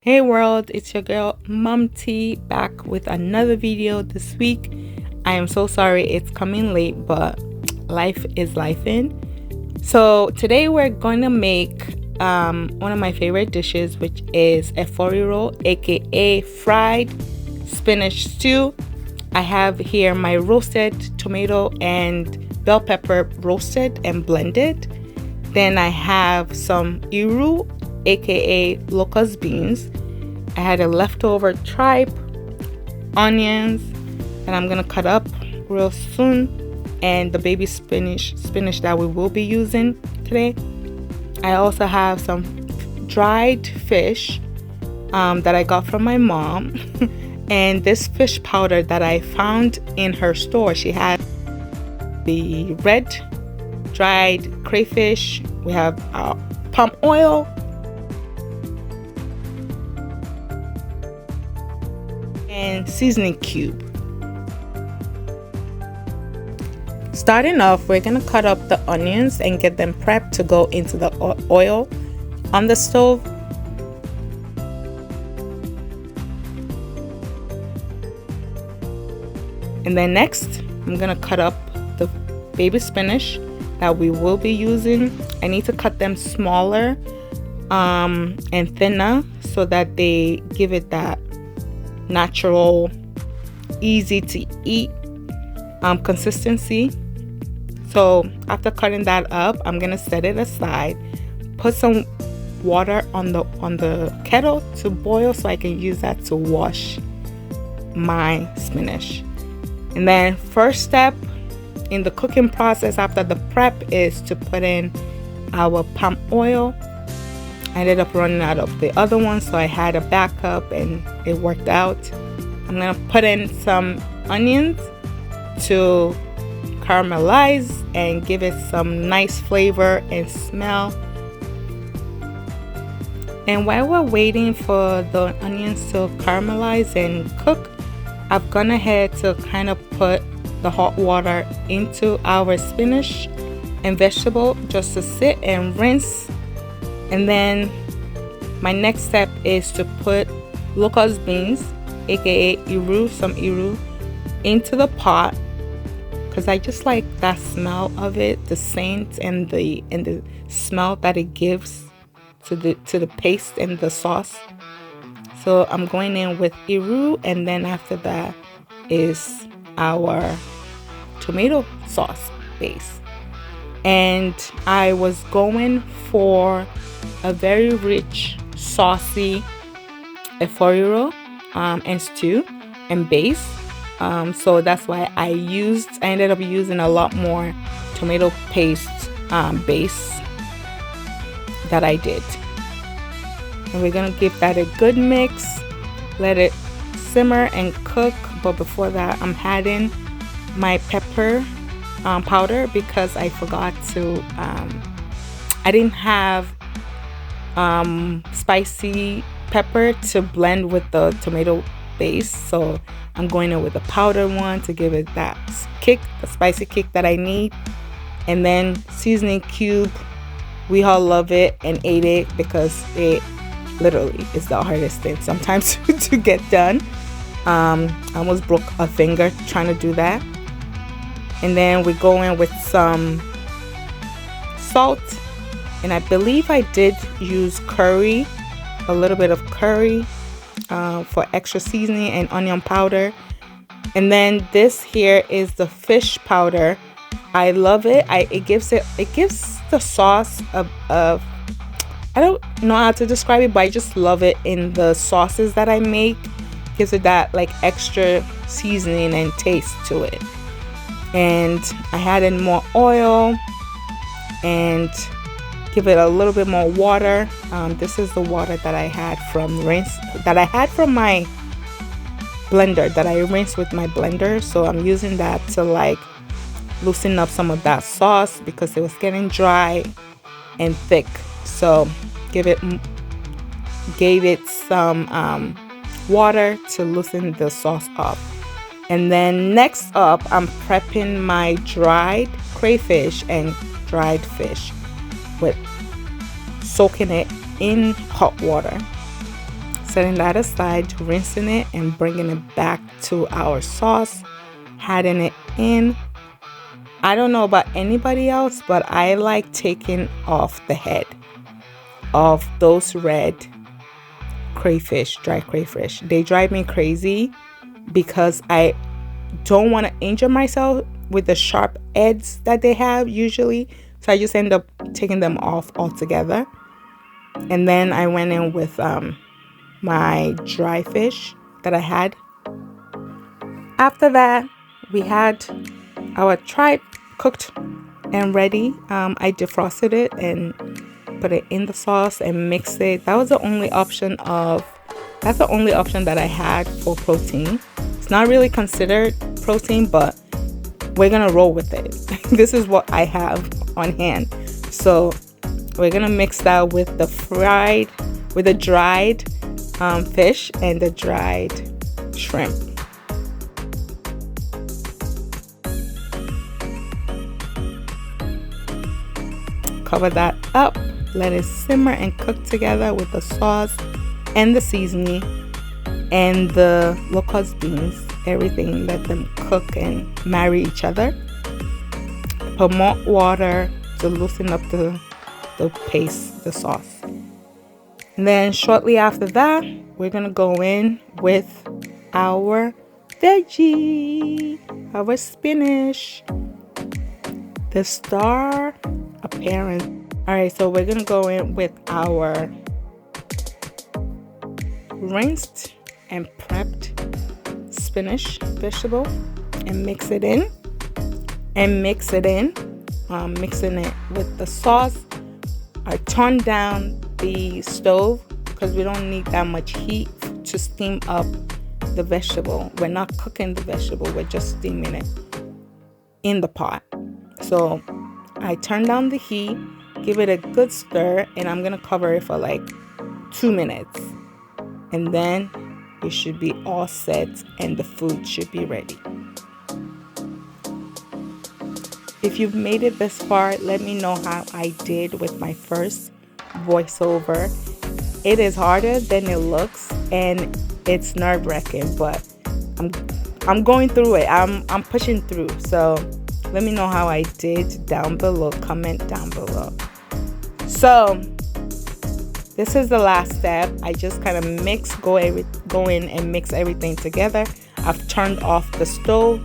Hey world, it's your girl Mom T back with another video this week. I am so sorry it's coming late, but life is lifing. So today we're going to make one of my favorite dishes, which is a riro, aka fried spinach stew. I have here my roasted tomato and bell pepper roasted and blended. Then I have some riro, aka locust beans. I had a leftover tripe, onions, and I'm gonna cut up real soon, and the baby spinach that we will be using today. I also have some dried fish that I got from my mom and this fish powder that I found in her store. She had the red dried crayfish. We have palm oil, and seasoning cube. Starting off, we're gonna cut up the onions and get them prepped to go into the oil on the stove. And then next, I'm gonna cut up the baby spinach that we will be using. I need to cut them smaller and thinner so that they give it that natural, easy to eat consistency. So after cutting that up, I'm gonna set it aside, put some water on the kettle to boil so I can use that to wash my spinach. And then first step in the cooking process after the prep is to put in our palm oil. I ended up running out of the other one, so I had a backup and it worked out. I'm gonna put in some onions to caramelize and give it some nice flavor and smell. And while we're waiting for the onions to caramelize and cook, I've gone ahead to kind of put the hot water into our spinach and vegetable just to sit and rinse. And then my next step is to put locust beans, aka some iru, into the pot because I just like that smell of it, the scent and the smell that it gives to the paste and the sauce. So I'm going in with iru, and then after that is our tomato sauce base. And I was going for a very rich, saucy riro and stew and base. So that's why I ended up using a lot more tomato paste base that I did. And we're gonna give that a good mix, let it simmer and cook. But before that, I'm adding my pepper powder because I forgot to I didn't have spicy pepper to blend with the tomato base, so I'm going in with the powder one to give it that kick, the spicy kick that I need. And then seasoning cube, we all love it and ate it because it literally is the hardest thing sometimes to get done. I almost broke a finger trying to do that. And then we go in with some salt, and I believe I did use curry, a little bit of curry for extra seasoning, and onion powder. And then this here is the fish powder. I love it. It gives the sauce of I don't know how to describe it, but I just love it in the sauces that I make. Gives it that like extra seasoning and taste to it. And I added more oil and give it a little bit more water. This is the water that I had from my blender, that I rinsed with my blender. So I'm using that to like loosen up some of that sauce because it was getting dry and thick. So gave it some water to loosen the sauce up. And then next up, I'm prepping my dried crayfish and dried fish with soaking it in hot water. Setting that aside, rinsing it and bringing it back to our sauce, adding it in. I don't know about anybody else, but I like taking off the head of those red crayfish, dry crayfish. They drive me crazy because I don't want to injure myself with the sharp edges that they have usually. So I just end up taking them off altogether. And then I went in with my dry fish that I had. After that, we had our tripe cooked and ready. I defrosted it and put it in the sauce and mixed it. That's the only option that I had for protein. It's not really considered protein, but we're gonna roll with it. This is what I have on hand. So we're gonna mix that with the dried fish and the dried shrimp. Cover that up, let it simmer and cook together with the sauce and the seasoning and the locust beans. Everything, let them cook and marry each other. Put more water to loosen up the paste, the sauce. And then shortly after that, we're gonna go in with our veggie, our spinach, the star appearance. All right, so we're gonna go in with our rinsed and prepped spinach vegetable and mix it in. Mixing it with the sauce. I turned down the stove because we don't need that much heat to steam up the vegetable. We're not cooking the vegetable, we're just steaming it in the pot. So I turn down the heat, give it a good stir, and I'm gonna cover it for like 2 minutes. And then it should be all set and the food should be ready. If you've made it this far, let me know how I did with my first voiceover. It is harder than it looks and it's nerve-wracking, but I'm going through it. I'm pushing through. So let me know how I did down below. Comment down below. So this is the last step. I just kind of go in and mix everything together. I've turned off the stove.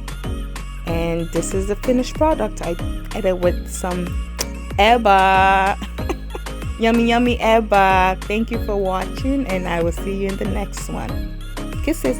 And this is the finished product. I added with some eba. Yummy, yummy eba. Thank you for watching, and I will see you in the next one. Kisses.